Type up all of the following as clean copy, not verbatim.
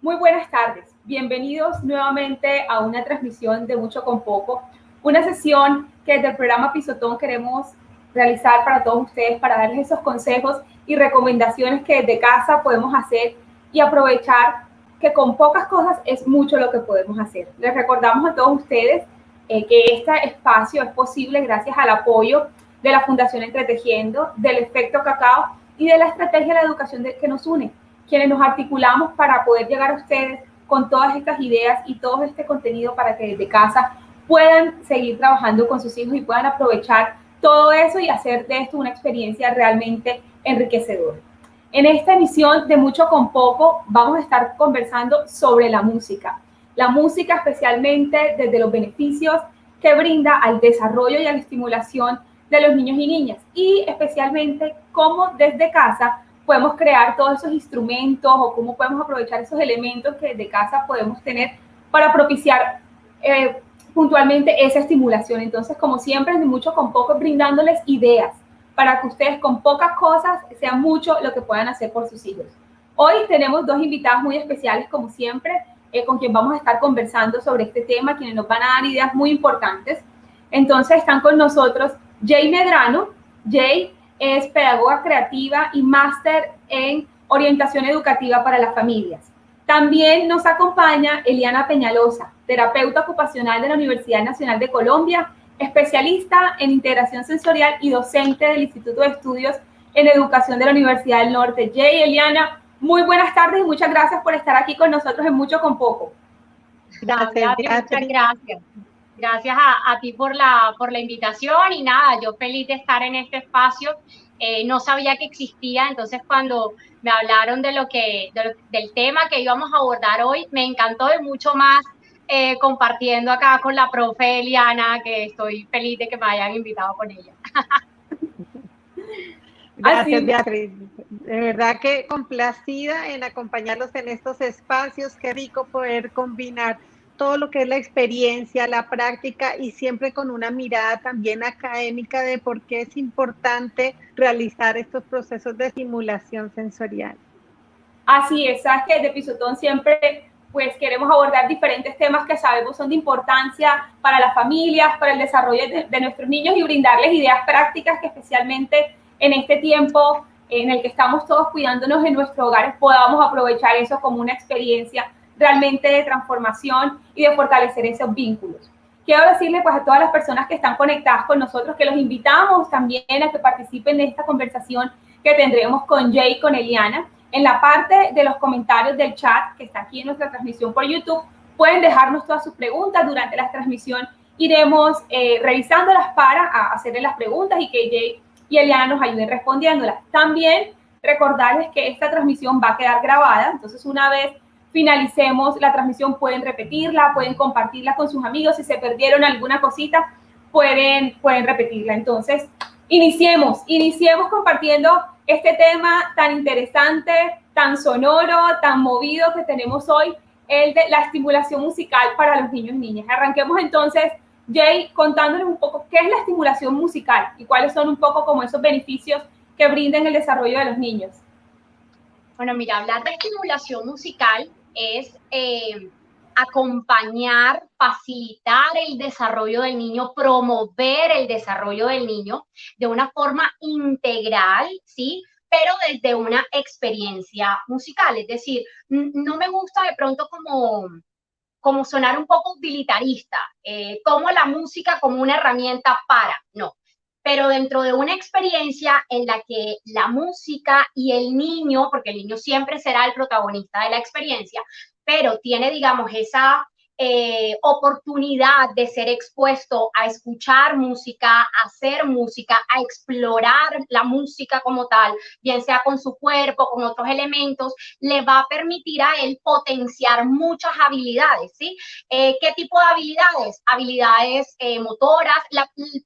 Muy buenas tardes, bienvenidos nuevamente a una transmisión de Mucho con Poco, una sesión que desde el programa Pisotón queremos realizar para todos ustedes, para darles esos consejos y recomendaciones que desde casa podemos hacer y aprovechar que con pocas cosas es mucho lo que podemos hacer. Les recordamos a todos ustedes que este espacio es posible gracias al apoyo de la Fundación Entretejiendo, del Efecto Cacao y de la estrategia de la educación que nos une, quienes nos articulamos para poder llegar a ustedes con todas estas ideas y todo este contenido para que desde casa puedan seguir trabajando con sus hijos y puedan aprovechar todo eso y hacer de esto una experiencia realmente enriquecedora. En esta emisión de Mucho con Poco vamos a estar conversando sobre la música especialmente desde los beneficios que brinda al desarrollo y a la estimulación de los niños y niñas y especialmente cómo desde casa podemos crear todos esos instrumentos o cómo podemos aprovechar esos elementos que desde casa podemos tener para propiciar puntualmente esa estimulación. Entonces, como siempre, de Mucho con Poco, brindándoles ideas para que ustedes con pocas cosas sea mucho lo que puedan hacer por sus hijos. Hoy tenemos dos invitados muy especiales, como siempre, con quien vamos a estar conversando sobre este tema, quienes nos van a dar ideas muy importantes. Entonces, están con nosotros Jay Medrano. Jay es pedagoga creativa y máster en orientación educativa para las familias. También nos acompaña Eliana Peñalosa, terapeuta ocupacional de la Universidad Nacional de Colombia, especialista en integración sensorial y docente del Instituto de Estudios en Educación de la Universidad del Norte. Jay, Eliana, muy buenas tardes y muchas gracias por estar aquí con nosotros en Mucho con Poco. Gracias, muchas gracias. Gracias a ti por la invitación y nada, yo feliz de estar en este espacio. No sabía que existía, entonces cuando me hablaron del tema que íbamos a abordar hoy, me encantó y mucho más compartiendo acá con la profe Eliana, que estoy feliz de que me hayan invitado con ella. Gracias, Beatriz. De verdad que complacida en acompañarlos en estos espacios. Qué rico poder combinar todo lo que es la experiencia, la práctica y siempre con una mirada también académica de por qué es importante realizar estos procesos de estimulación sensorial. Así es, sabes que desde Pisotón siempre pues queremos abordar diferentes temas que sabemos son de importancia para las familias, para el desarrollo de nuestros niños y brindarles ideas prácticas que especialmente en este tiempo en el que estamos todos cuidándonos en nuestros hogares podamos aprovechar eso como una experiencia realmente de transformación y de fortalecer esos vínculos. Quiero decirle pues a todas las personas que están conectadas con nosotros que los invitamos también a que participen de esta conversación que tendremos con Jay y con Eliana. En la parte de los comentarios del chat que está aquí en nuestra transmisión por YouTube, pueden dejarnos todas sus preguntas durante la transmisión. Iremos revisándolas para hacerles las preguntas y que Jay y Eliana nos ayuden respondiéndolas. También recordarles que esta transmisión va a quedar grabada, entonces una vez finalicemos la transmisión pueden repetirla, pueden compartirla con sus amigos, si se perdieron alguna cosita pueden repetirla. Entonces, iniciemos compartiendo este tema tan interesante, tan sonoro, tan movido que tenemos hoy, el de la estimulación musical para los niños y niñas. Arranquemos entonces, Jay, contándoles un poco qué es la estimulación musical y cuáles son un poco como esos beneficios que brindan el desarrollo de los niños. Bueno, mira, hablar de estimulación musical es acompañar, facilitar el desarrollo del niño, promover el desarrollo del niño de una forma integral, ¿sí? Pero desde una experiencia musical. Es decir, no me gusta de pronto como sonar un poco utilitarista, como la música como una herramienta para, no. Pero dentro de una experiencia en la que la música y el niño, porque el niño siempre será el protagonista de la experiencia, pero tiene, digamos, esa oportunidad de ser expuesto a escuchar música, a hacer música, a explorar la música como tal, bien sea con su cuerpo, con otros elementos, le va a permitir a él potenciar muchas habilidades, ¿sí? ¿Qué tipo de habilidades? Habilidades motoras.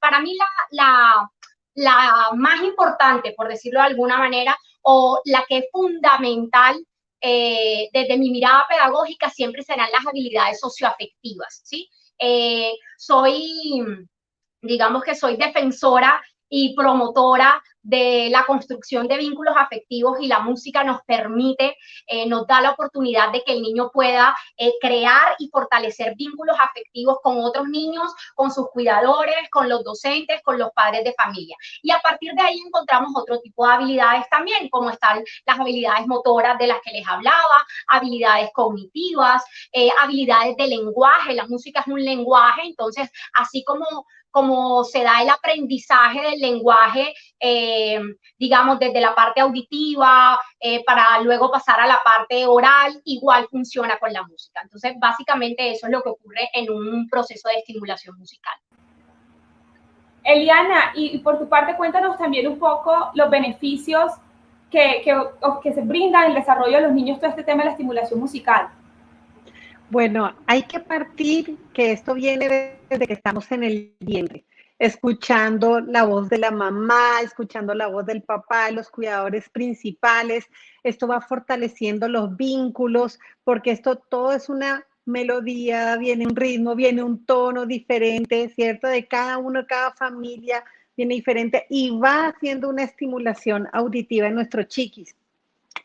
Para mí la más importante, por decirlo de alguna manera, o la que es fundamental desde mi mirada pedagógica siempre serán las habilidades socioafectivas, ¿sí? Digamos que soy defensora y promotora de la construcción de vínculos afectivos, y la música nos permite, nos da la oportunidad de que el niño pueda crear y fortalecer vínculos afectivos con otros niños, con sus cuidadores, con los docentes, con los padres de familia. Y a partir de ahí encontramos otro tipo de habilidades también, como están las habilidades motoras de las que les hablaba, habilidades cognitivas, habilidades de lenguaje. La música es un lenguaje, entonces así como se da el aprendizaje del lenguaje, digamos, desde la parte auditiva, para luego pasar a la parte oral, igual funciona con la música. Entonces, básicamente eso es lo que ocurre en un proceso de estimulación musical. Eliana, y por tu parte, cuéntanos también un poco los beneficios que se brinda en el desarrollo de los niños todo este tema de la estimulación musical. Bueno, hay que partir que esto viene desde que estamos en el vientre, escuchando la voz de la mamá, escuchando la voz del papá, los cuidadores principales. Esto va fortaleciendo los vínculos, porque esto todo es una melodía, viene un ritmo, viene un tono diferente, ¿cierto? De cada uno, cada familia viene diferente y va haciendo una estimulación auditiva en nuestros chiquis.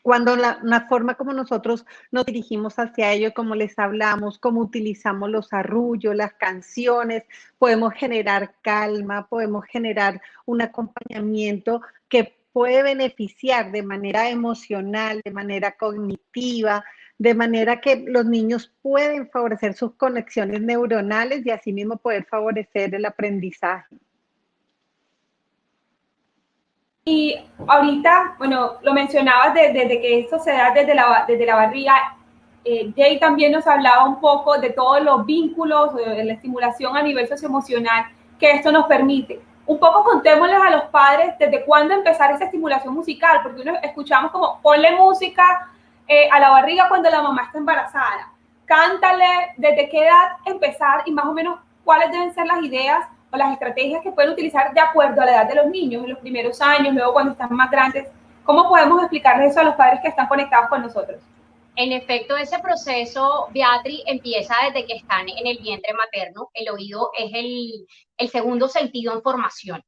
Cuando la forma como nosotros nos dirigimos hacia ellos, cómo les hablamos, cómo utilizamos los arrullos, las canciones, podemos generar calma, podemos generar un acompañamiento que puede beneficiar de manera emocional, de manera cognitiva, de manera que los niños pueden favorecer sus conexiones neuronales y asimismo poder favorecer el aprendizaje. Y ahorita, bueno, lo mencionabas desde que esto se da desde la barriga. Jay también nos hablaba un poco de todos los vínculos, de la estimulación a nivel socioemocional que esto nos permite. Un poco contémosles a los padres desde cuándo empezar esa estimulación musical, porque uno escuchamos como ponle música a la barriga cuando la mamá está embarazada. Cántale, desde qué edad empezar y más o menos cuáles deben ser las ideas o las estrategias que pueden utilizar de acuerdo a la edad de los niños en los primeros años, luego cuando están más grandes. ¿Cómo podemos explicarles eso a los padres que están conectados con nosotros? En efecto, ese proceso, Beatriz, empieza desde que están en el vientre materno. El oído es el segundo sentido en formación.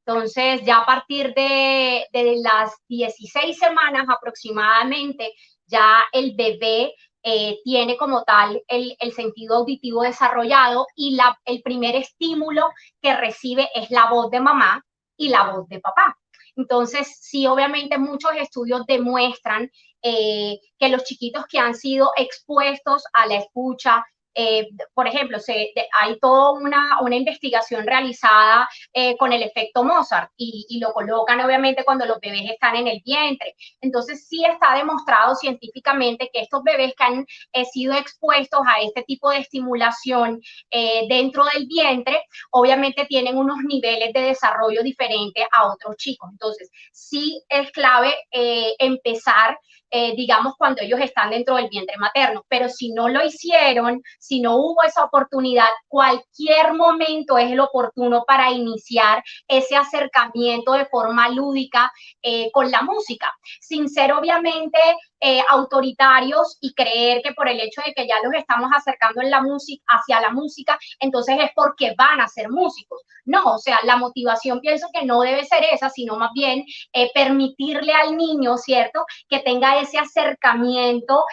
Entonces, ya a partir de las 16 semanas aproximadamente, ya el bebé tiene como tal el sentido auditivo desarrollado, y el primer estímulo que recibe es la voz de mamá y la voz de papá. Entonces, sí, obviamente muchos estudios demuestran que los chiquitos que han sido expuestos a la escucha, por ejemplo, hay toda una investigación realizada con el efecto Mozart, y lo colocan obviamente cuando los bebés están en el vientre. Entonces sí está demostrado científicamente que estos bebés que han sido expuestos a este tipo de estimulación dentro del vientre, obviamente tienen unos niveles de desarrollo diferentes a otros chicos. Entonces sí es clave empezar, digamos, cuando ellos están dentro del vientre materno, pero si no lo hicieron, si no hubo esa oportunidad, cualquier momento es el oportuno para iniciar ese acercamiento de forma lúdica con la música, sin ser obviamente autoritarios y creer que por el hecho de que ya los estamos acercando en la música, hacia la música, entonces es porque van a ser músicos. No, o sea, la motivación pienso que no debe ser esa, sino más bien permitirle al niño, ¿cierto?, que tenga ese acercamiento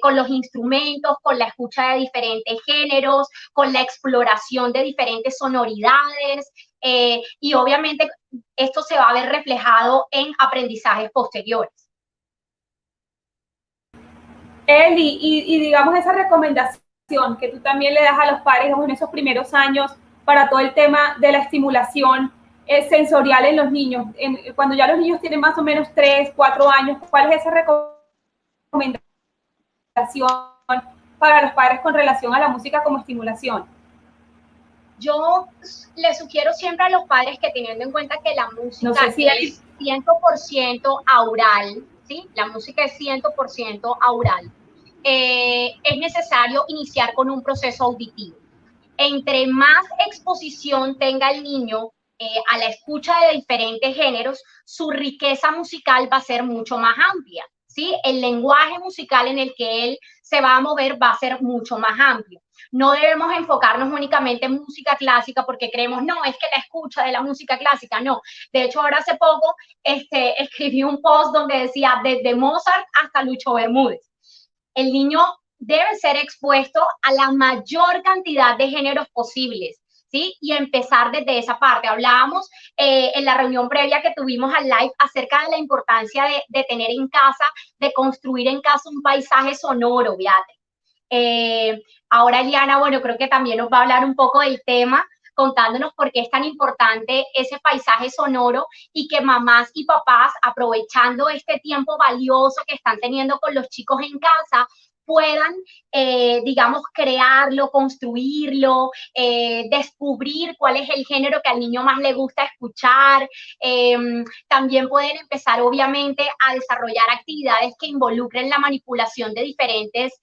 con los instrumentos, con la escucha de diferentes géneros, con la exploración de diferentes sonoridades, y obviamente esto se va a ver reflejado en aprendizajes posteriores. Eli, y digamos esa recomendación que tú también le das a los padres, digamos, en esos primeros años para todo el tema de la estimulación sensorial en los niños, cuando ya los niños tienen más o menos 3, 4 años, ¿cuál es esa recomendación para los padres con relación a la música como estimulación? Yo les sugiero siempre a los padres que, teniendo en cuenta que la música es 100% aural, ¿sí? La música es 100% aural. Es necesario iniciar con un proceso auditivo. Entre más exposición tenga el niño a la escucha de diferentes géneros, su riqueza musical va a ser mucho más amplia, ¿sí? El lenguaje musical en el que él se va a mover va a ser mucho más amplio. No debemos enfocarnos únicamente en música clásica porque creemos, no, es que la escucha de la música clásica, no. De hecho, ahora hace poco escribí un post donde decía, desde Mozart hasta Lucho Bermúdez. El niño debe ser expuesto a la mayor cantidad de géneros posibles, ¿sí? Y empezar desde esa parte. Hablábamos en la reunión previa que tuvimos al live acerca de la importancia de tener en casa, de construir en casa un paisaje sonoro, Beatriz. Ahora Eliana, bueno, creo que también nos va a hablar un poco del tema, contándonos por qué es tan importante ese paisaje sonoro y que mamás y papás, aprovechando este tiempo valioso que están teniendo con los chicos en casa, puedan, digamos, crearlo, construirlo, descubrir cuál es el género que al niño más le gusta escuchar. También pueden empezar, obviamente, a desarrollar actividades que involucren la manipulación de diferentes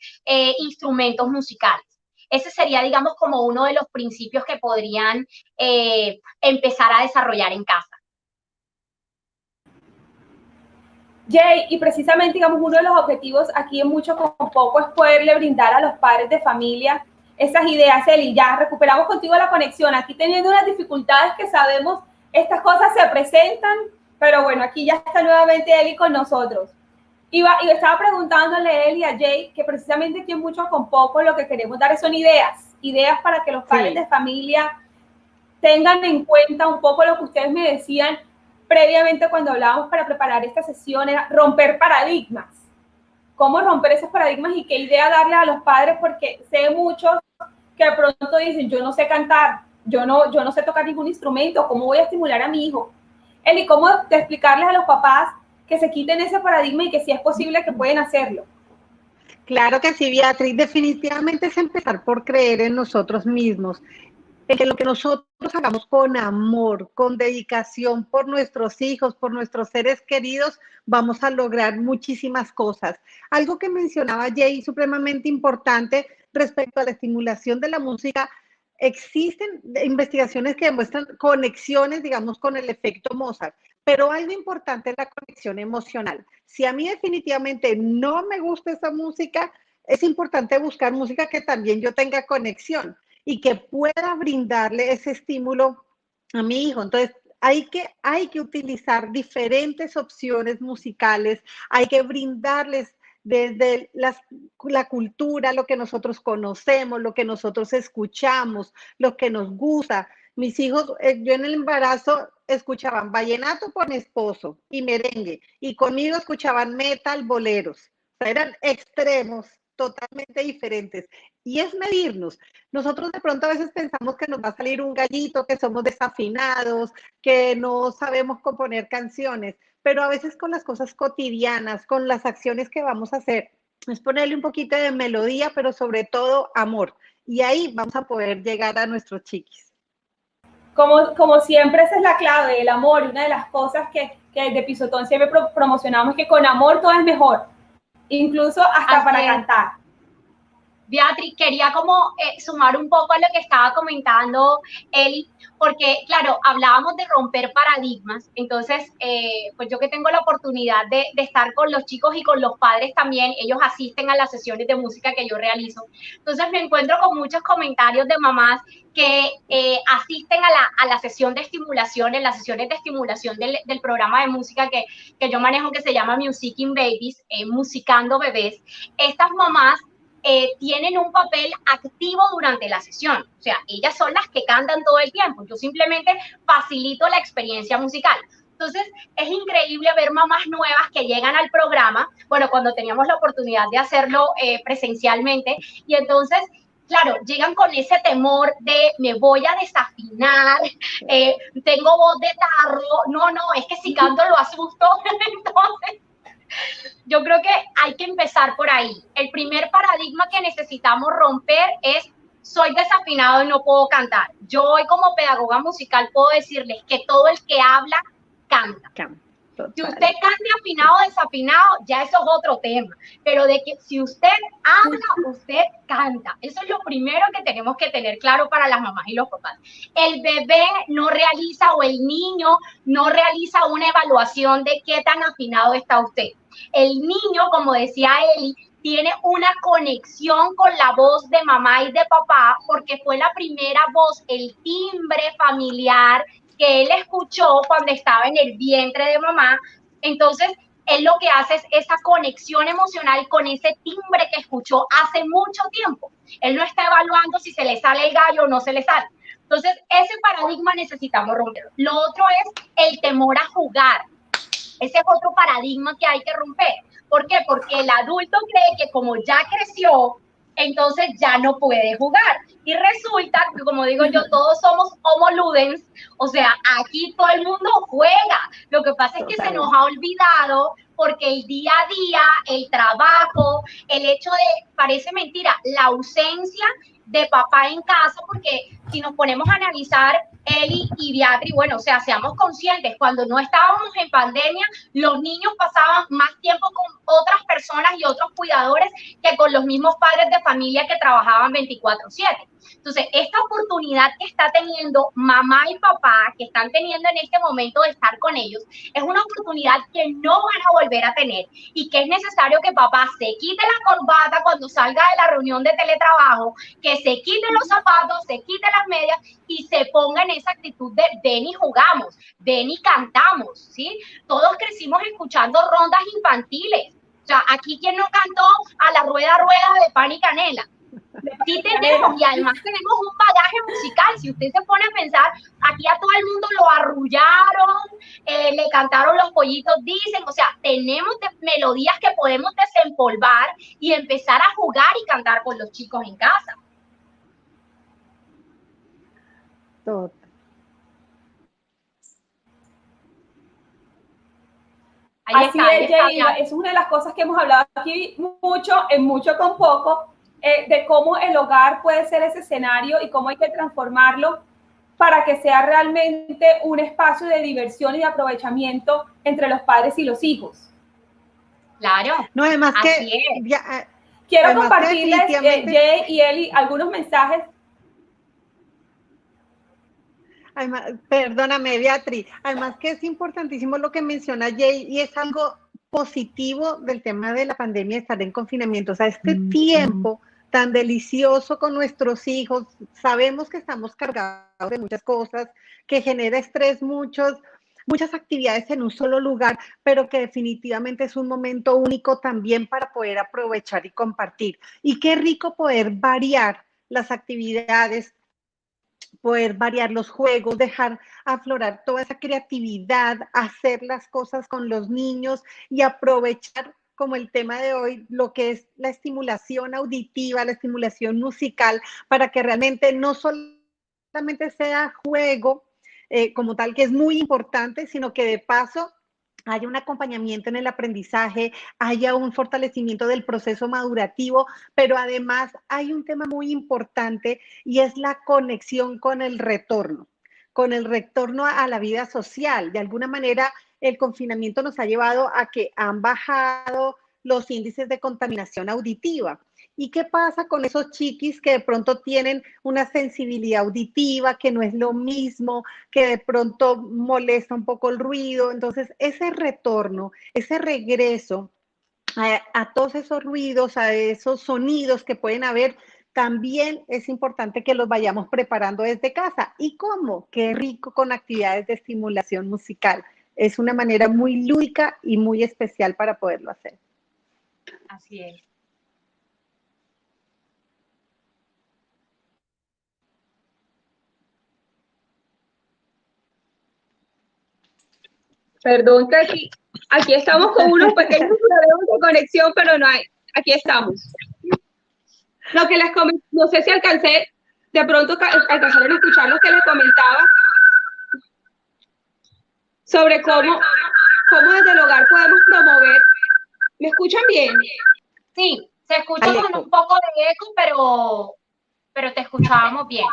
instrumentos musicales. Ese sería, digamos, como uno de los principios que podrían empezar a desarrollar en casa. Jay, y precisamente, digamos, uno de los objetivos aquí en Mucho con Poco es poderle brindar a los padres de familia esas ideas. Eli, ya recuperamos contigo la conexión. Aquí teniendo unas dificultades que sabemos, estas cosas se presentan, pero bueno, aquí ya está nuevamente Eli con nosotros. Y estaba preguntándole a Eli y a Jay que precisamente aquí en Mucho con Poco lo que queremos dar son ideas para que los padres de familia tengan en cuenta un poco lo que ustedes me decían previamente cuando hablábamos para preparar esta sesión, era romper paradigmas. ¿Cómo romper esos paradigmas y qué idea darle a los padres? Porque sé muchos que de pronto dicen, yo no sé cantar, yo no sé tocar ningún instrumento, ¿cómo voy a estimular a mi hijo? Eli, ¿cómo explicarles a los papás que se quiten ese paradigma y que sí es posible que pueden hacerlo? Claro que sí, Beatriz, definitivamente es empezar por creer en nosotros mismos, en que lo que nosotros hagamos con amor, con dedicación por nuestros hijos, por nuestros seres queridos, vamos a lograr muchísimas cosas. Algo que mencionaba Jay, supremamente importante respecto a la estimulación de la música, existen investigaciones que demuestran conexiones, digamos, con el efecto Mozart, pero algo importante es la conexión emocional. Si a mí definitivamente no me gusta esa música, es importante buscar música que también yo tenga conexión y que pueda brindarle ese estímulo a mi hijo. Entonces, hay que utilizar diferentes opciones musicales, hay que brindarles desde la cultura, lo que nosotros conocemos, lo que nosotros escuchamos, lo que nos gusta. Mis hijos, yo en el embarazo escuchaban vallenato con mi esposo y merengue, y conmigo escuchaban metal, boleros. O sea, eran extremos totalmente diferentes. Y es medirnos. Nosotros de pronto a veces pensamos que nos va a salir un gallito, que somos desafinados, que no sabemos componer canciones, pero a veces con las cosas cotidianas, con las acciones que vamos a hacer, es ponerle un poquito de melodía, pero sobre todo amor. Y ahí vamos a poder llegar a nuestros chiquis. Como siempre, esa es la clave, el amor. Una de las cosas que de Pisotón siempre promocionamos es que con amor todo es mejor, incluso hasta para cantar. Beatriz, quería como sumar un poco a lo que estaba comentando Eli, porque claro, hablábamos de romper paradigmas, entonces pues yo que tengo la oportunidad de estar con los chicos y con los padres también, ellos asisten a las sesiones de música que yo realizo, entonces me encuentro con muchos comentarios de mamás que asisten a la sesión de estimulación, en las sesiones de estimulación del programa de música que yo manejo, que se llama Musicking Babies, musicando bebés. Estas mamás tienen un papel activo durante la sesión, o sea, ellas son las que cantan todo el tiempo, yo simplemente facilito la experiencia musical. Entonces, es increíble ver mamás nuevas que llegan al programa, bueno, cuando teníamos la oportunidad de hacerlo presencialmente, y entonces, claro, llegan con ese temor de me voy a desafinar, tengo voz de tarro, no, es que si canto lo asusto, entonces yo creo que hay que empezar por ahí. El primer paradigma que necesitamos romper es soy desafinado y no puedo cantar. Yo hoy como pedagoga musical puedo decirles que todo el que habla, canta. Si usted cante afinado o desafinado, ya eso es otro tema. Pero de que si usted habla, usted canta. Eso es lo primero que tenemos que tener claro para las mamás y los papás. El bebé no realiza o el niño no realiza una evaluación de qué tan afinado está usted. El niño, como decía Eli, tiene una conexión con la voz de mamá y de papá porque fue la primera voz, el timbre familiar que él escuchó cuando estaba en el vientre de mamá. Entonces, él lo que hace es esa conexión emocional con ese timbre que escuchó hace mucho tiempo. Él no está evaluando si se le sale el gallo o no se le sale. Entonces, ese paradigma necesitamos romper. Lo otro es el temor a jugar. Ese es otro paradigma que hay que romper. ¿Por qué? Porque el adulto cree que como ya creció, entonces ya no puede jugar. Y resulta que, como digo yo, todos somos homo ludens, o sea, aquí todo el mundo juega. Lo que pasa es que se nos ha olvidado porque el día a día, el trabajo, el hecho de, parece mentira, la ausencia de papá en casa, porque si nos ponemos a analizar, Eli y Beatriz, bueno, o sea, seamos conscientes, cuando no estábamos en pandemia, los niños pasaban más tiempo con otras personas y otros cuidadores que con los mismos padres de familia que trabajaban 24/7. Entonces, esta oportunidad que está teniendo mamá y papá, que están teniendo en este momento de estar con ellos, es una oportunidad que no van a volver a tener y que es necesario que papá se quite la corbata cuando salga de la reunión de teletrabajo, que se quite los zapatos, se quite las medias y se ponga en esa actitud de ven y jugamos, ven y cantamos, ¿sí? Todos crecimos escuchando rondas infantiles. O sea, aquí quien no cantó a la rueda de pan y canela. Sí tenemos, y además tenemos un bagaje musical. Si usted se pone a pensar, aquí a todo el mundo lo arrullaron, le cantaron los pollitos, dicen, o sea, tenemos melodías que podemos desempolvar y empezar a jugar y cantar con los chicos en casa. Todo. Así es, Jay, es una de las cosas que hemos hablado aquí mucho, en mucho con poco, de cómo el hogar puede ser ese escenario y cómo hay que transformarlo para que sea realmente un espacio de diversión y de aprovechamiento entre los padres y los hijos. Claro. No, además que quiero compartirles, Jay y Eli, algunos mensajes. Además, perdóname, Beatriz, además que es importantísimo lo que menciona Jay y es algo positivo del tema de la pandemia, estar en confinamiento, o sea, este tiempo tan delicioso con nuestros hijos, sabemos que estamos cargados de muchas cosas, que genera estrés, muchas actividades en un solo lugar, pero que definitivamente es un momento único también para poder aprovechar y compartir. Y qué rico poder variar las actividades, poder variar los juegos, dejar aflorar toda esa creatividad, hacer las cosas con los niños y aprovechar, como el tema de hoy, lo que es la estimulación auditiva, la estimulación musical, para que realmente no solamente sea juego como tal, que es muy importante, sino que de paso haya un acompañamiento en el aprendizaje, haya un fortalecimiento del proceso madurativo, pero además hay un tema muy importante y es la conexión con el retorno a la vida social. De alguna manera, el confinamiento nos ha llevado a que han bajado los índices de contaminación auditiva. ¿Y qué pasa con esos chiquis que de pronto tienen una sensibilidad auditiva, que no es lo mismo, que de pronto molesta un poco el ruido? Entonces, ese retorno, ese regreso a todos esos ruidos, a esos sonidos que pueden haber, también es importante que los vayamos preparando desde casa. ¿Y cómo? Qué rico con actividades de estimulación musical. Es una manera muy lúdica y muy especial para poderlo hacer. Así es. Perdón que aquí estamos con unos pequeños problemas de conexión, pero no hay, aquí estamos. Lo que les comenté, no sé si alcancé, de pronto alcanzaron a escuchar lo que les comentaba sobre cómo desde el hogar podemos promover. ¿Me escuchan bien? Sí, se escucha con un poco de eco, pero te escuchábamos bien.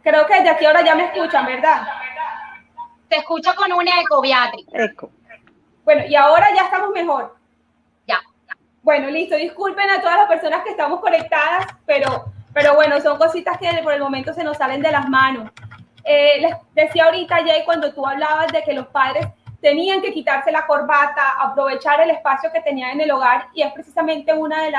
Creo que desde aquí ahora ya me escuchan, ¿verdad? Se escucha con un eco, Beatriz. Eco. Bueno, y ahora ya estamos mejor. Ya. Bueno, listo. Disculpen a todas las personas que estamos conectadas, pero bueno, son cositas que por el momento se nos salen de las manos. Les decía ahorita, Jay, cuando tú hablabas de que los padres tenían que quitarse la corbata, aprovechar el espacio que tenían en el hogar, y es precisamente una de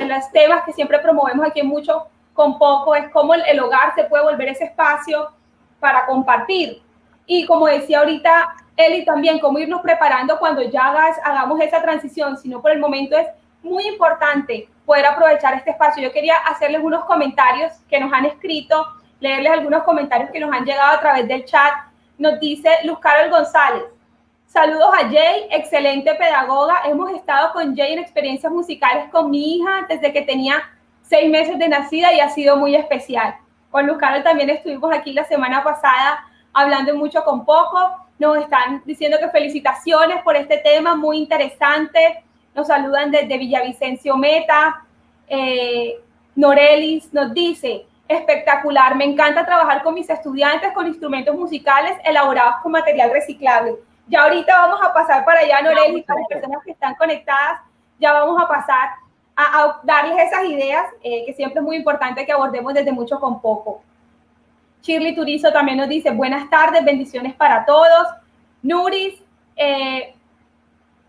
las temas que siempre promovemos aquí en Mucho con Poco, es cómo el hogar se puede volver ese espacio para compartir. Y como decía ahorita Eli también, cómo irnos preparando cuando ya hagamos esa transición, sino por el momento es muy importante poder aprovechar este espacio. Yo quería hacerles unos comentarios que nos han escrito, leerles algunos comentarios que nos han llegado a través del chat. Nos dice Luz Carol González: saludos a Jay, excelente pedagoga. Hemos estado con Jay en experiencias musicales con mi hija desde que tenía 6 meses de nacida y ha sido muy especial. Con Luz Carol también estuvimos aquí la semana pasada hablando Mucho con Poco. Nos están diciendo que felicitaciones por este tema, muy interesante. Nos saludan desde Villavicencio Meta. Norelis nos dice: espectacular, me encanta trabajar con mis estudiantes con instrumentos musicales elaborados con material reciclable. Ya ahorita vamos a pasar para allá, Norelis, para las personas que están conectadas, ya vamos a pasar a darles esas ideas, que siempre es muy importante que abordemos desde Mucho con Poco. Shirley Turizo también nos dice: buenas tardes, bendiciones para todos. Nuris,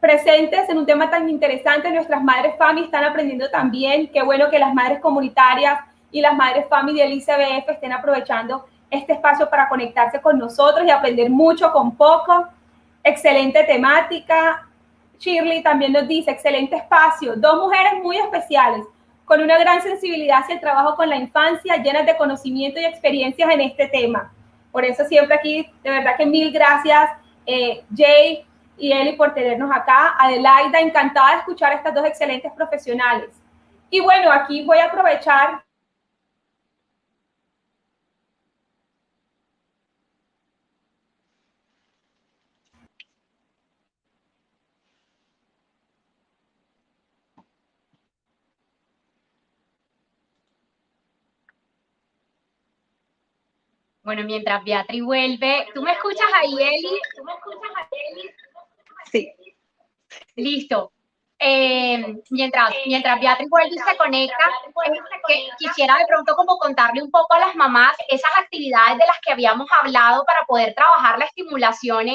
presentes en un tema tan interesante. Nuestras madres FAMI están aprendiendo también. Qué bueno que las madres comunitarias y las madres FAMI del ICBF estén aprovechando este espacio para conectarse con nosotros y aprender mucho con poco. Excelente temática. Shirley también nos dice: excelente espacio. 2 mujeres muy especiales, con una gran sensibilidad hacia el trabajo con la infancia, llenas de conocimiento y experiencias en este tema. Por eso siempre aquí, de verdad que mil gracias, Jay y Eli, por tenernos acá. Adelaida, encantada de escuchar a estas 2 excelentes profesionales. Y bueno, aquí voy a aprovechar. Bueno, mientras Beatriz vuelve, ¿tú me escuchas ahí, Eli? ¿Tú me escuchas ahí, Eli? Sí. Listo. Mientras Beatriz vuelve y se conecta, que quisiera de pronto como contarle un poco a las mamás esas actividades de las que habíamos hablado para poder trabajar la estimulación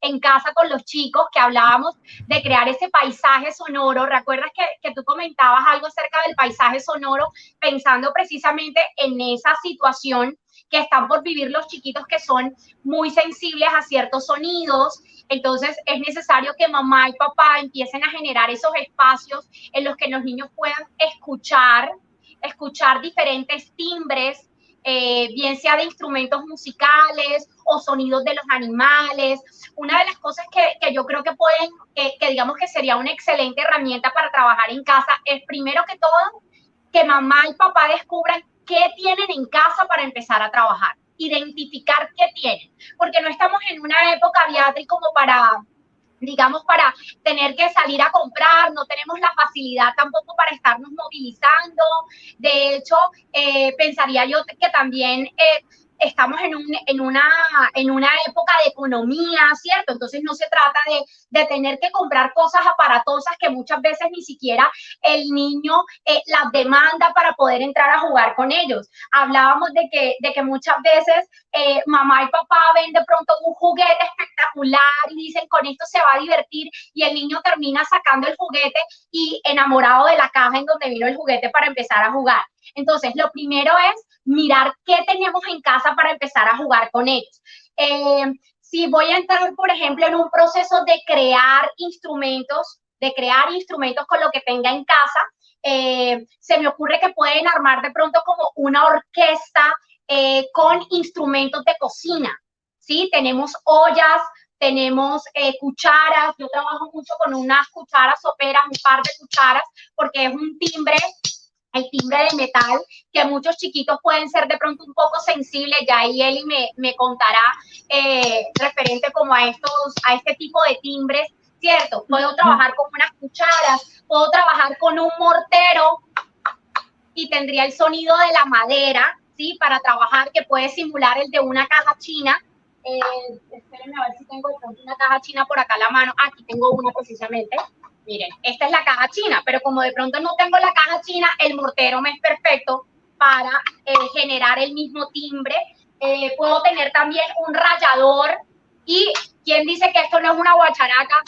en casa con los chicos, que hablábamos de crear ese paisaje sonoro. ¿Recuerdas que tú comentabas algo acerca del paisaje sonoro, pensando precisamente en esa situación que están por vivir los chiquitos, que son muy sensibles a ciertos sonidos? Entonces es necesario que mamá y papá empiecen a generar esos espacios en los que los niños puedan escuchar diferentes timbres, bien sea de instrumentos musicales o sonidos de los animales. Una de las cosas que yo creo que pueden, que digamos que sería una excelente herramienta para trabajar en casa, es primero que todo que mamá y papá descubran qué tienen en casa para empezar a trabajar, identificar qué tienen, porque no estamos en una época, Beatriz, como para, digamos, para tener que salir a comprar, no tenemos la facilidad tampoco para estarnos movilizando. De hecho, pensaría yo que también estamos en una época de economía, ¿cierto? Entonces no se trata de tener que comprar cosas aparatosas que muchas veces ni siquiera el niño las demanda para poder entrar a jugar con ellos. Hablábamos de que muchas veces mamá y papá ven de pronto un juguete espectacular y dicen: con esto se va a divertir, y el niño termina sacando el juguete y enamorado de la caja en donde vino el juguete para empezar a jugar. Entonces, lo primero es mirar qué tenemos en casa para empezar a jugar con ellos. Si voy a entrar, por ejemplo, en un proceso de crear instrumentos con lo que tenga en casa, se me ocurre que pueden armar de pronto como una orquesta con instrumentos de cocina, ¿sí? Tenemos ollas, tenemos cucharas. Yo trabajo mucho con unas cucharas soperas, un par de cucharas, porque es un timbre, el timbre de metal, que muchos chiquitos pueden ser de pronto un poco sensibles. Ya ahí Eli me contará referente como a este tipo de timbres, ¿cierto? Puedo trabajar con unas cucharas, puedo trabajar con un mortero y tendría el sonido de la madera, ¿sí? Para trabajar, que puede simular el de una caja china. Espérenme a ver si tengo de pronto una caja china por acá a la mano. Aquí tengo una precisamente. Miren, esta es la caja china, pero como de pronto no tengo la caja china, el mortero me es perfecto para generar el mismo timbre puedo tener también un rallador. Y ¿quién dice que esto no es una guacharaca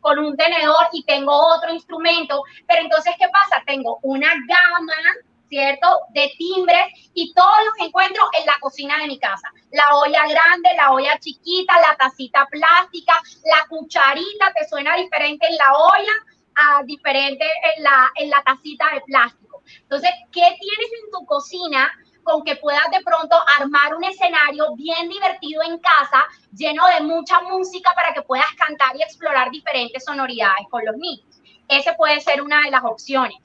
con un tenedor y tengo otro instrumento? Pero entonces, ¿qué pasa? Tengo una gama, ¿cierto?, de timbres y todos los encuentro en la cocina de mi casa. La olla grande, la olla chiquita, la tacita plástica, la cucharita, te suena diferente en la olla a diferente en la tacita de plástico. Entonces, ¿qué tienes en tu cocina con que puedas de pronto armar un escenario bien divertido en casa, lleno de mucha música para que puedas cantar y explorar diferentes sonoridades con los niños? Ese puede ser una de las opciones.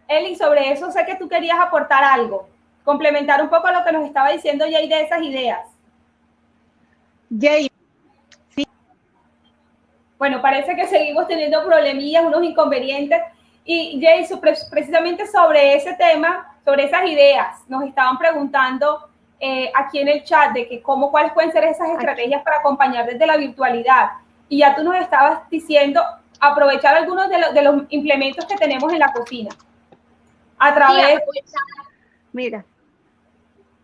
Eli, sobre eso sé que tú querías aportar algo, complementar un poco lo que nos estaba diciendo Jay de esas ideas. Jay, sí. Bueno, parece que seguimos teniendo problemillas, unos inconvenientes. Y Jay, precisamente sobre ese tema, sobre esas ideas, nos estaban preguntando aquí en el chat de que cuáles pueden ser esas estrategias para acompañar desde la virtualidad. Y ya tú nos estabas diciendo aprovechar algunos de los implementos que tenemos en la cocina. A través... Sí, mira.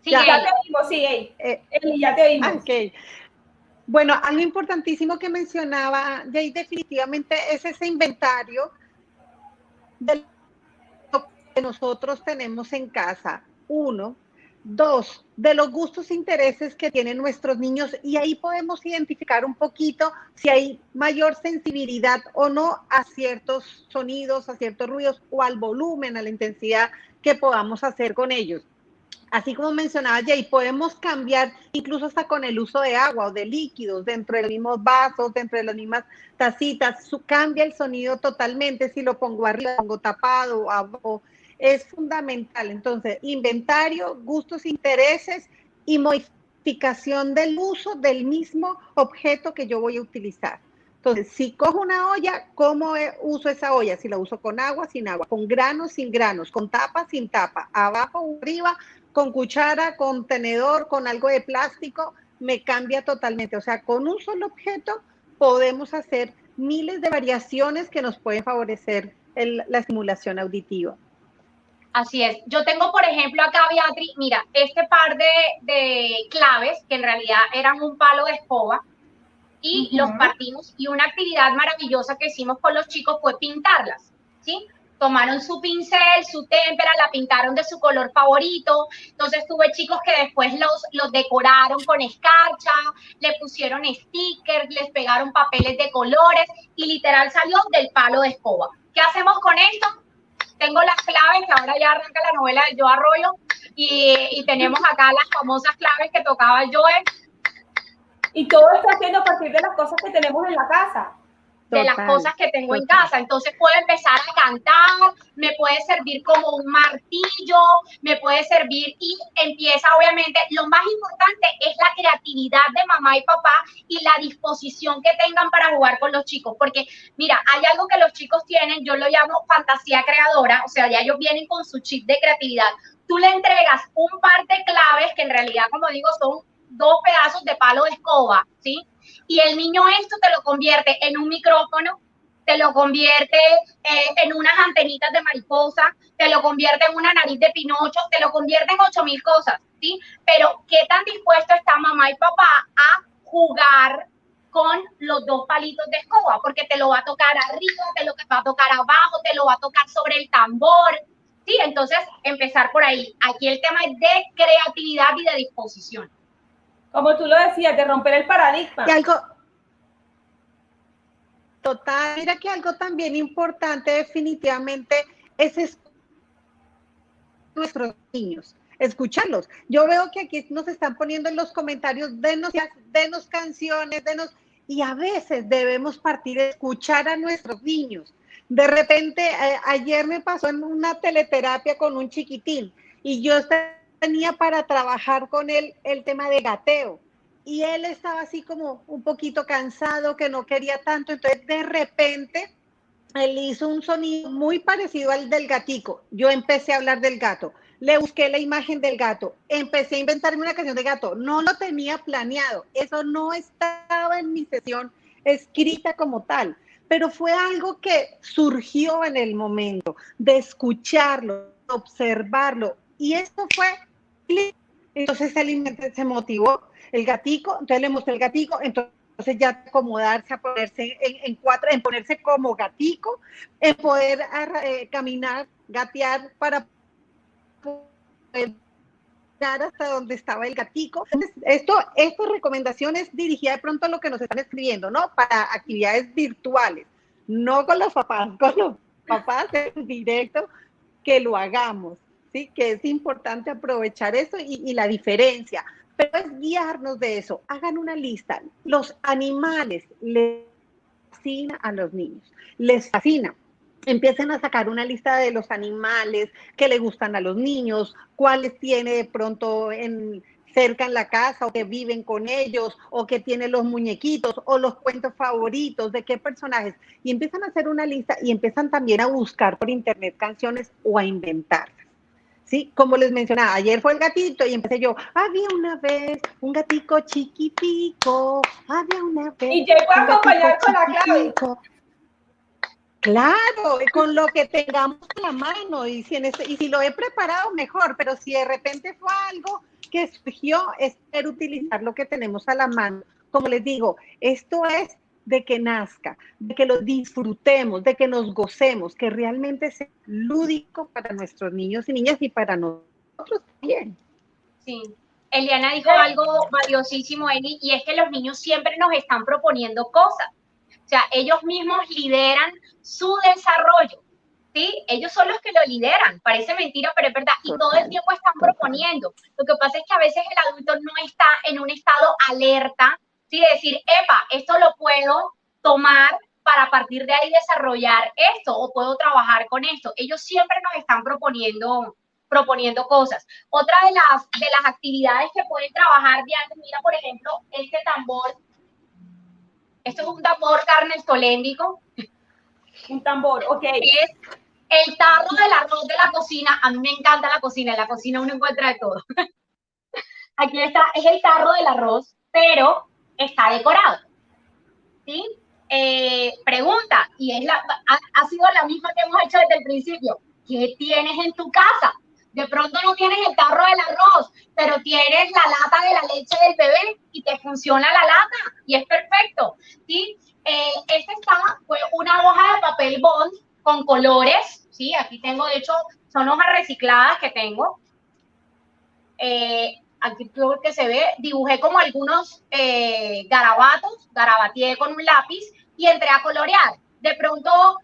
Sí, ya te oímos, sí, Eli, ya te oímos. Okay. Bueno, algo importantísimo que mencionaba Jay definitivamente es ese inventario de lo que nosotros tenemos en casa. 1, 2, de los gustos e intereses que tienen nuestros niños, y ahí podemos identificar un poquito si hay mayor sensibilidad o no a ciertos sonidos, a ciertos ruidos o al volumen, a la intensidad que podamos hacer con ellos. Así como mencionaba Jay, podemos cambiar incluso hasta con el uso de agua o de líquidos dentro de los mismos vasos, dentro de las mismas tacitas. Cambia el sonido totalmente si lo pongo arriba, lo pongo tapado, abajo. Es fundamental. Entonces, inventario, gustos, intereses y modificación del uso del mismo objeto que yo voy a utilizar. Entonces, si cojo una olla, ¿cómo uso esa olla? Si la uso con agua, sin agua, con granos, sin granos, con tapa, sin tapa, abajo o arriba, con cuchara, con tenedor, con algo de plástico, me cambia totalmente. O sea, con un solo objeto podemos hacer miles de variaciones que nos pueden favorecer la estimulación auditiva. Así es. Yo tengo, por ejemplo, acá, Beatriz, mira, este par de claves, que en realidad eran un palo de escoba, y los partimos, y una actividad maravillosa que hicimos con los chicos fue pintarlas, ¿sí? Tomaron su pincel, su témpera, la pintaron de su color favorito. Entonces tuve chicos que después los decoraron con escarcha, le pusieron stickers, les pegaron papeles de colores y literal salió del palo de escoba. ¿Qué hacemos con esto? Tengo las claves, que ahora ya arranca la novela de Joe Arroyo, y tenemos acá las famosas claves que tocaba Joe. Y todo está haciendo a partir de las cosas que tenemos en la casa. De las cosas que tengo en casa. Entonces puedo empezar a cantar, me puede servir como un martillo, me puede servir, y empieza, obviamente, lo más importante es la creatividad de mamá y papá y la disposición que tengan para jugar con los chicos, porque mira, hay algo que los chicos tienen, yo lo llamo fantasía creadora, o sea, ya ellos vienen con su chip de creatividad. Tú le entregas un par de claves que en realidad, como digo, son 2 pedazos de palo de escoba, ¿sí? Y el niño esto te lo convierte en un micrófono, te lo convierte en unas antenitas de mariposa, te lo convierte en una nariz de Pinocho, te lo convierte en 8,000 cosas, ¿sí? Pero ¿qué tan dispuesto está mamá y papá a jugar con los 2 palitos de escoba? Porque te lo va a tocar arriba, te lo va a tocar abajo, te lo va a tocar sobre el tambor, ¿sí? Entonces, empezar por ahí. Aquí el tema es de creatividad y de disposición. Como tú lo decías, de romper el paradigma. Y algo total, mira que algo también importante definitivamente es nuestros niños, escucharlos. Yo veo que aquí nos están poniendo en los comentarios, denos canciones, y a veces debemos partir de escuchar a nuestros niños. De repente, ayer me pasó en una teleterapia con un chiquitín, y yo tenía para trabajar con él el tema de gateo, y él estaba así como un poquito cansado, que no quería tanto. Entonces de repente él hizo un sonido muy parecido al del gatico. Yo empecé a hablar del gato, le busqué la imagen del gato, empecé a inventarme una canción de gato. No lo tenía planeado, eso no estaba en mi sesión escrita como tal, pero fue algo que surgió en el momento de escucharlo, observarlo, y esto fue Entonces se motivó el gatico, entonces le mostré el gatico, entonces ya acomodarse, a ponerse en cuatro, en ponerse como gatico, en poder caminar, gatear para poder llegar hasta donde estaba el gatico. Entonces, estas recomendaciones dirigidas de pronto a lo que nos están escribiendo, ¿no? Para actividades virtuales, no con los papás en directo, que lo hagamos, ¿sí? Que es importante aprovechar eso y la diferencia, pero es guiarnos de eso. Hagan una lista. Los animales les fascina a los niños, les fascina. Empiecen a sacar una lista de los animales que le gustan a los niños, cuáles tiene de pronto cerca en la casa o que viven con ellos o que tiene los muñequitos o los cuentos favoritos de qué personajes. Y empiezan a hacer una lista y empiezan también a buscar por internet canciones o a inventarlas. ¿Sí? Como les mencionaba, ayer fue el gatito y empecé yo, había una vez un gatico chiquitico, había una vez. Y yo puedo acompañar con la clave. Claro, con lo que tengamos en la mano y si lo he preparado mejor, pero si de repente fue algo que surgió, es poder utilizar lo que tenemos a la mano. Como les digo, esto es de que nazca, de que lo disfrutemos, de que nos gocemos, que realmente sea lúdico para nuestros niños y niñas y para nosotros también. Sí. Eliana dijo algo valiosísimo, Eli, y es que los niños siempre nos están proponiendo cosas. O sea, ellos mismos lideran su desarrollo, ¿sí? Ellos son los que lo lideran. Parece mentira, pero es verdad. Y todo el tiempo están proponiendo. Lo que pasa es que a veces el adulto no está en un estado alerta, ¿sí? De decir, epa, esto lo puedo tomar para a partir de ahí desarrollar esto o puedo trabajar con esto. Ellos siempre nos están proponiendo cosas. Otra de las actividades que pueden trabajar de antes, mira, por ejemplo, este tambor. Esto es un tambor carnestoléndico. Un tambor, ok. Es el tarro del arroz de la cocina. A mí me encanta la cocina. En la cocina uno encuentra de todo. Aquí está, es el tarro del arroz, pero está decorado. ¿Sí? Pregunta, y ha sido la misma que hemos hecho desde el principio. ¿Qué tienes en tu casa? De pronto no tienes el tarro del arroz, pero tienes la lata de la leche del bebé y te funciona la lata y es perfecto, ¿sí? Fue una hoja de papel bond con colores, ¿sí? Aquí tengo, de hecho, son hojas recicladas que tengo. Aquí creo que se ve, dibujé como algunos garabatos, garabateé con un lápiz y entré a colorear. De pronto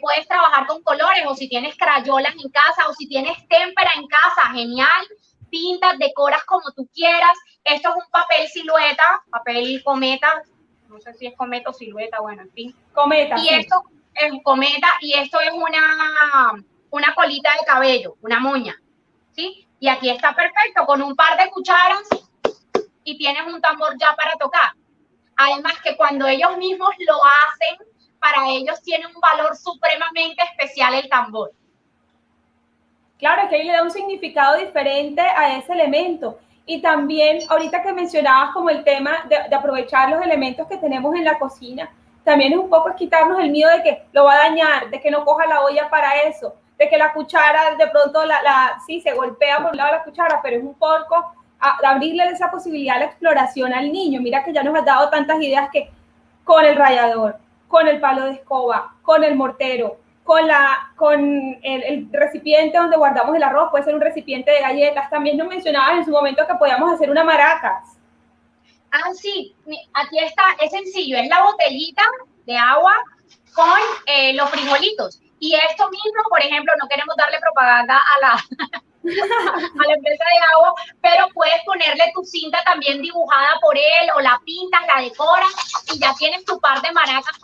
puedes trabajar con colores, o si tienes crayolas en casa, o si tienes témpera en casa, genial, pintas, decoras como tú quieras. Esto es un papel silueta, papel cometa, no sé si es cometa o silueta, bueno, en fin. Cometa. Y sí. Esto es cometa, y esto es una colita de cabello, una moña, ¿sí? Y aquí está perfecto, con un par de cucharas y tienes un tambor ya para tocar. Además que cuando ellos mismos lo hacen, para ellos tiene un valor supremamente especial el tambor. Claro, es que ahí le da un significado diferente a ese elemento. Y también, ahorita que mencionabas como el tema de aprovechar los elementos que tenemos en la cocina, también es un poco es quitarnos el miedo de que lo va a dañar, de que no coja la olla para eso, de que la cuchara de pronto sí se golpea por un lado la cuchara, pero es un poco abrirle esa posibilidad a la exploración al niño. Mira que ya nos has dado tantas ideas que con el rallador, con el palo de escoba, con el mortero, con el recipiente donde guardamos el arroz, puede ser un recipiente de galletas. También nos mencionabas en su momento que podíamos hacer una maracas. Ah, sí, aquí está, es sencillo, es la botellita de agua con los frijolitos. Y esto mismo, por ejemplo, no queremos darle propaganda a la empresa de agua, pero puedes ponerle tu cinta también dibujada por él, o la pintas, la decoras, y ya tienes tu par de maracas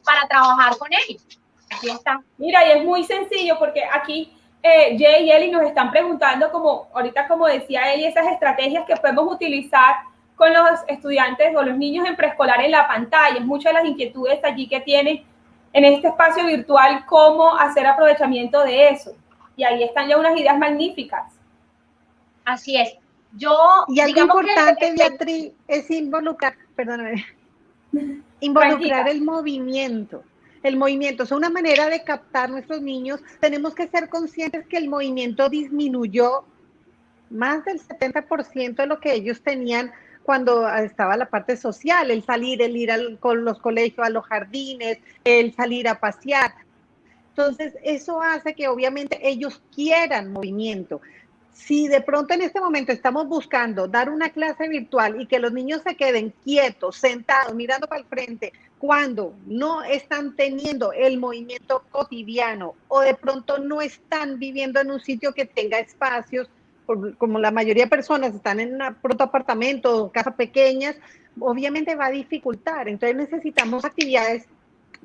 para trabajar con ellos. Aquí está. Mira, y es muy sencillo porque aquí Jay y Eli nos están preguntando, ahorita como decía Eli, esas estrategias que podemos utilizar con los estudiantes o los niños en preescolar en la pantalla. Muchas de las inquietudes allí que tienen en este espacio virtual, cómo hacer aprovechamiento de eso. Y ahí están ya unas ideas magníficas. Así es. Y algo importante, Beatriz, es involucrar el movimiento. El movimiento es una manera de captar a nuestros niños. Tenemos que ser conscientes que el movimiento disminuyó más del 70% de lo que ellos tenían cuando estaba la parte social, el salir, el ir con los colegios, a los jardines, el salir a pasear. Entonces, eso hace que obviamente ellos quieran movimiento. Si de pronto en este momento estamos buscando dar una clase virtual y que los niños se queden quietos, sentados, mirando para el frente, cuando no están teniendo el movimiento cotidiano o de pronto no están viviendo en un sitio que tenga espacios, como la mayoría de personas están en un pronto apartamento o casas pequeñas, obviamente va a dificultar. Entonces necesitamos actividades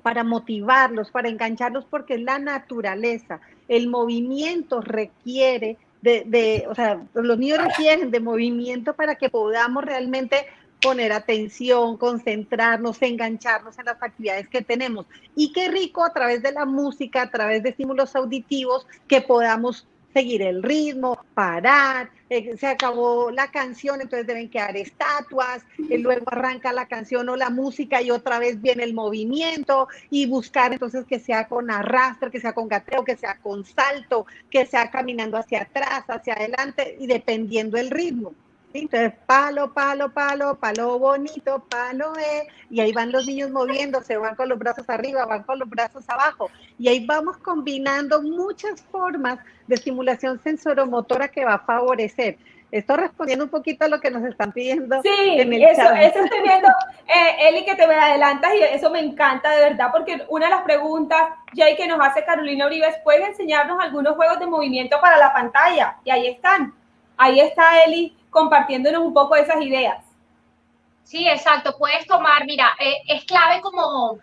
para motivarlos, para engancharlos, porque es la naturaleza. El movimiento requiere o sea, los niños requieren de movimiento para que podamos realmente poner atención, concentrarnos, engancharnos en las actividades que tenemos. Y qué rico a través de la música, a través de estímulos auditivos, que podamos seguir el ritmo, parar, se acabó la canción, entonces deben quedar estatuas, luego arranca la canción o la música y otra vez viene el movimiento y buscar entonces que sea con arrastre, que sea con gateo, que sea con salto, que sea caminando hacia atrás, hacia adelante y dependiendo el ritmo. ¿Sí? Entonces, palo, palo, palo, palo bonito, palo, y ahí van los niños moviéndose, van con los brazos arriba, van con los brazos abajo, y ahí vamos combinando muchas formas de estimulación sensoromotora que va a favorecer. Estoy respondiendo un poquito a lo que nos están pidiendo. Sí, eso estoy viendo, Eli, que te me adelantas y eso me encanta de verdad, porque una de las preguntas, Jay, que nos hace Carolina Uribe, ¿puedes enseñarnos algunos juegos de movimiento para la pantalla? Y ahí están. Ahí está Eli compartiéndonos un poco de esas ideas. Sí, exacto. Puedes tomar, mira, es clave como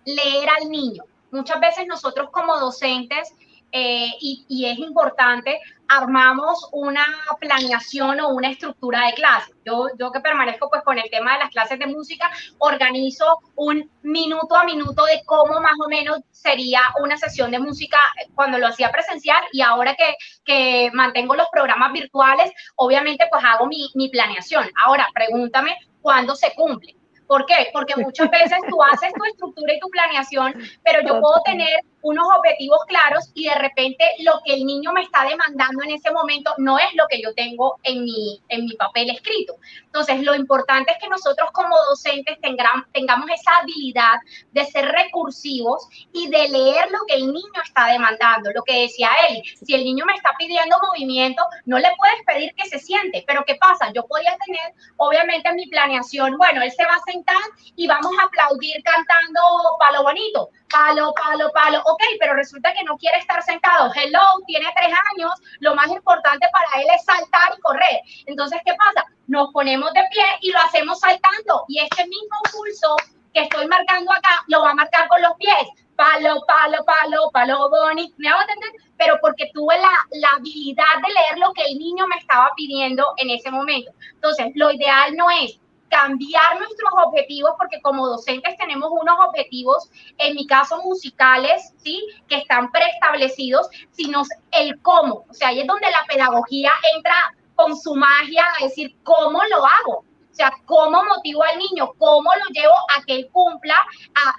leer al niño. Muchas veces nosotros como docentes, y es importante, armamos una planeación o una estructura de clase. Yo que permanezco pues con el tema de las clases de música, organizo un minuto a minuto de cómo más o menos sería una sesión de música cuando lo hacía presencial, y ahora que mantengo los programas virtuales, obviamente pues hago mi planeación. Ahora, pregúntame cuándo se cumple. ¿Por qué? Porque muchas veces tú haces tu estructura y tu planeación, pero yo puedo tener unos objetivos claros y de repente lo que el niño me está demandando en ese momento no es lo que yo tengo en mi papel escrito. Entonces, lo importante es que nosotros como docentes tengamos esa habilidad de ser recursivos y de leer lo que el niño está demandando. Lo que decía él, si el niño me está pidiendo movimiento, no le puedes pedir que se siente, pero ¿qué pasa? Yo podía tener, obviamente, en mi planeación, bueno, él se va a sentar y vamos a aplaudir cantando Palo Bonito, palo, palo, palo, ok, pero resulta que no quiere estar sentado, hello, tiene 3 años, lo más importante para él es saltar y correr. Entonces, ¿qué pasa? Nos ponemos de pie y lo hacemos saltando, y este mismo pulso que estoy marcando acá, lo va a marcar con los pies, palo, palo, palo, palo bonito, ¿me hago entender? Pero porque tuve la habilidad de leer lo que el niño me estaba pidiendo en ese momento. Entonces, lo ideal no es cambiar nuestros objetivos, porque como docentes tenemos unos objetivos, en mi caso musicales, ¿sí? Que están preestablecidos, sino el cómo. O sea, ahí es donde la pedagogía entra con su magia a decir, ¿cómo lo hago? O sea, ¿cómo motivo al niño? ¿Cómo lo llevo a que él cumpla?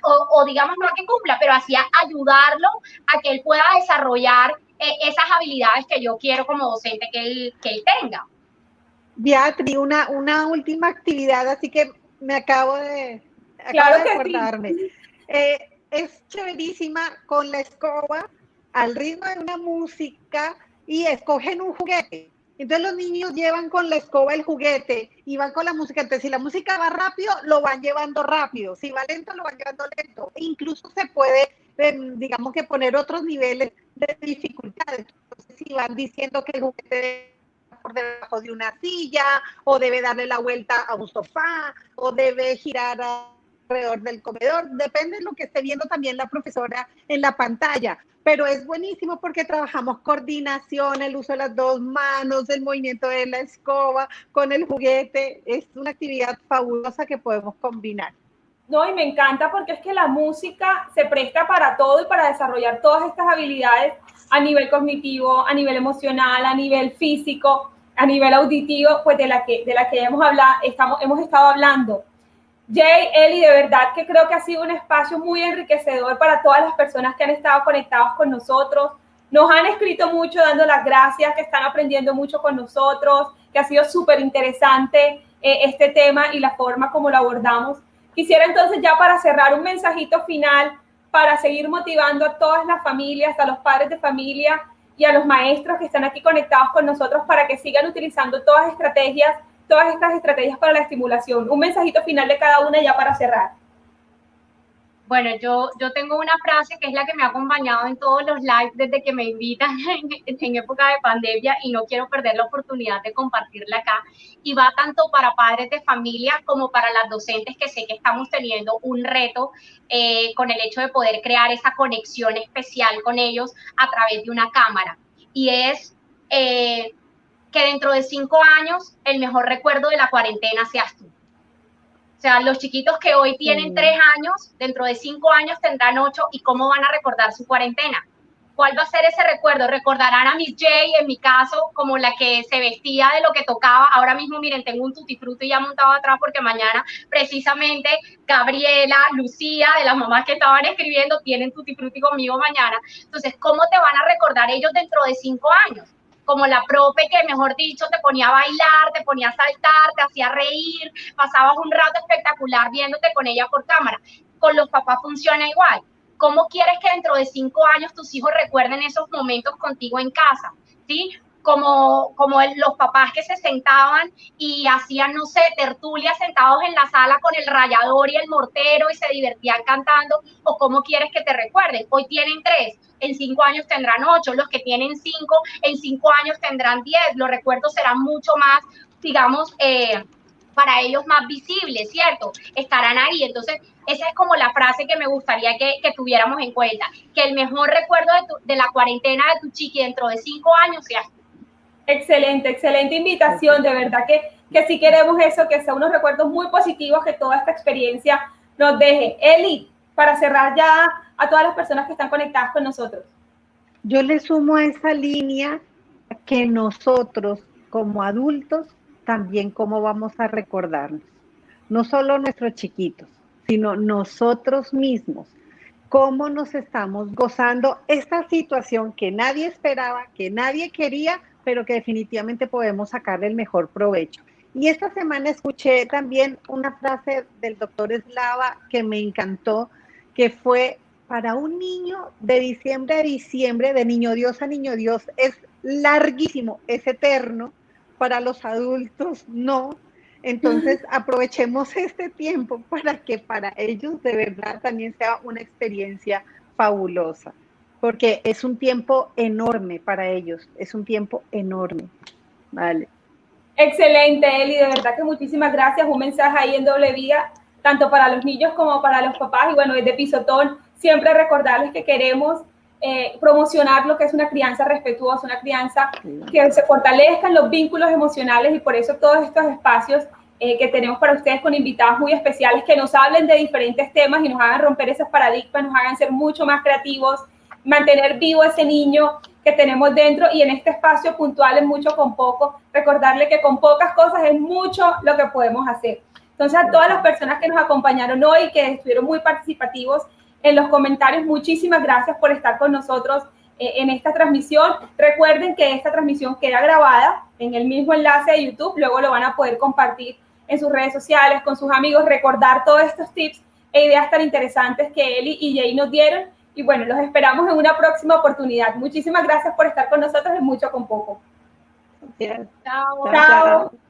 O digamos, no a que cumpla, pero así a ayudarlo a que él pueda desarrollar esas habilidades que yo quiero como docente que él tenga. Beatriz, una última actividad, así que me acabo de acordarme. Sí. Es chéverísima con la escoba, al ritmo de una música, y escogen un juguete. Entonces los niños llevan con la escoba el juguete y van con la música. Entonces, si la música va rápido, lo van llevando rápido. Si va lento, lo van llevando lento. E incluso se puede, digamos que poner otros niveles de dificultad. Entonces, si van diciendo que el juguete por debajo de una silla, o debe darle la vuelta a un sofá, o debe girar alrededor del comedor, depende de lo que esté viendo también la profesora en la pantalla, pero es buenísimo porque trabajamos coordinación, el uso de las 2 manos, el movimiento de la escoba con el juguete, es una actividad fabulosa que podemos combinar. No, y me encanta porque es que la música se presta para todo y para desarrollar todas estas habilidades a nivel cognitivo, a nivel emocional, a nivel físico, a nivel auditivo, pues de la que hemos estado hablando. Jay, Eli, de verdad que creo que ha sido un espacio muy enriquecedor para todas las personas que han estado conectados con nosotros, Nos han escrito mucho dando las gracias, que están aprendiendo mucho con nosotros, que ha sido súper interesante este tema y la forma como lo abordamos. Quisiera entonces ya para cerrar un mensajito final para seguir motivando a todas las familias, a los padres de familia y a los maestros que están aquí conectados con nosotros para que sigan utilizando todas estas estrategias para la estimulación. Un mensajito final de cada una ya para cerrar. Bueno, yo tengo una frase que es la que me ha acompañado en todos los lives desde que me invitan en época de pandemia y no quiero perder la oportunidad de compartirla acá. Y va tanto para padres de familia como para las docentes, que sé que estamos teniendo un reto con el hecho de poder crear esa conexión especial con ellos a través de una cámara. Y es que dentro de 5 años el mejor recuerdo de la cuarentena seas tú. O sea, los chiquitos que hoy tienen 3 años, dentro de 5 años tendrán 8, ¿y cómo van a recordar su cuarentena? ¿Cuál va a ser ese recuerdo? Recordarán a Miss J, en mi caso, como la que se vestía de lo que tocaba. Ahora mismo, miren, tengo un tutti frutti ya montado atrás porque mañana, precisamente, Gabriela, Lucía, de las mamás que estaban escribiendo, tienen tutti frutti conmigo mañana. Entonces, ¿cómo te van a recordar ellos dentro de 5 años? Como la profe que, mejor dicho, te ponía a bailar, te ponía a saltar, te hacía reír, pasabas un rato espectacular viéndote con ella por cámara. Con los papás funciona igual. ¿Cómo quieres que dentro de 5 años tus hijos recuerden esos momentos contigo en casa? ¿Sí? Como los papás que se sentaban y hacían, no sé, tertulias sentados en la sala con el rallador y el mortero y se divertían cantando, o cómo quieres que te recuerden. Hoy tienen 3, en 5 años tendrán 8, los que tienen 5, en 5 años tendrán 10, los recuerdos serán mucho más, digamos, para ellos más visibles, ¿cierto? Estarán ahí. Entonces, esa es como la frase que me gustaría que tuviéramos en cuenta, que el mejor recuerdo de la cuarentena de tu chiqui dentro de 5 años sea. Excelente, excelente invitación, de verdad que sí queremos eso, que sea unos recuerdos muy positivos que toda esta experiencia nos deje. Eli, para cerrar ya a todas las personas que están conectadas con nosotros. Yo le sumo a esa línea que nosotros como adultos también cómo vamos a recordarnos, no solo nuestros chiquitos, sino nosotros mismos, cómo nos estamos gozando esta situación que nadie esperaba, que nadie quería, pero que definitivamente podemos sacarle el mejor provecho. Y esta semana escuché también una frase del doctor Slava que me encantó, que fue: para un niño de diciembre a diciembre, de niño Dios a niño Dios, es larguísimo, es eterno. Para los adultos no. Entonces aprovechemos este tiempo para que para ellos de verdad también sea una experiencia fabulosa, porque es un tiempo enorme para ellos, es un tiempo enorme. Vale. Excelente, Eli, de verdad que muchísimas gracias. Un mensaje ahí en doble vía, tanto para los niños como para los papás. Y bueno, desde Pisotón, siempre recordarles que queremos promocionar lo que es una crianza respetuosa, una crianza que se fortalezcan los vínculos emocionales, y por eso todos estos espacios que tenemos para ustedes con invitados muy especiales que nos hablen de diferentes temas y nos hagan romper esos paradigmas, nos hagan ser mucho más creativos, mantener vivo ese niño que tenemos dentro, y en este espacio puntual en Mucho con Poco, recordarle que con pocas cosas es mucho lo que podemos hacer. Entonces, a todas las personas que nos acompañaron hoy, que estuvieron muy participativos en los comentarios, muchísimas gracias por estar con nosotros en esta transmisión. Recuerden que esta transmisión queda grabada en el mismo enlace de YouTube, luego lo van a poder compartir en sus redes sociales, con sus amigos, recordar todos estos tips e ideas tan interesantes que Eli y Jay nos dieron. Y bueno, los esperamos en una próxima oportunidad. Muchísimas gracias por estar con nosotros en Mucho con Poco. Gracias. Chao. Chao.